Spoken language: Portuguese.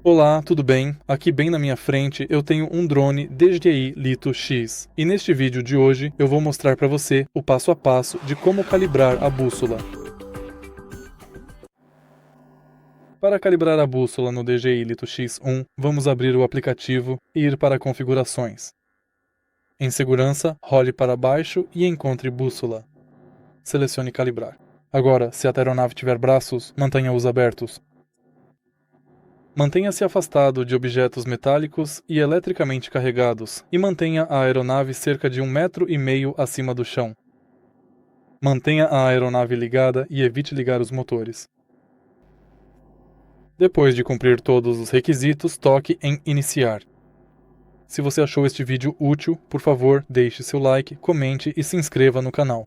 Olá, tudo bem? Aqui bem na minha frente eu tenho um drone DJI Lito X. E neste vídeo de hoje eu vou mostrar para você o passo a passo de como calibrar a bússola. Para calibrar a bússola no DJI Lito X1, vamos abrir o aplicativo e ir para Configurações. Em Segurança, role para baixo e encontre Bússola. Selecione Calibrar. Agora, se a aeronave tiver braços, mantenha-os abertos. Mantenha-se afastado de objetos metálicos e eletricamente carregados e mantenha a aeronave cerca de 1,5 m acima do chão. Mantenha a aeronave ligada e evite ligar os motores. Depois de cumprir todos os requisitos, toque em Iniciar. Se você achou este vídeo útil, por favor, deixe seu like, comente e se inscreva no canal.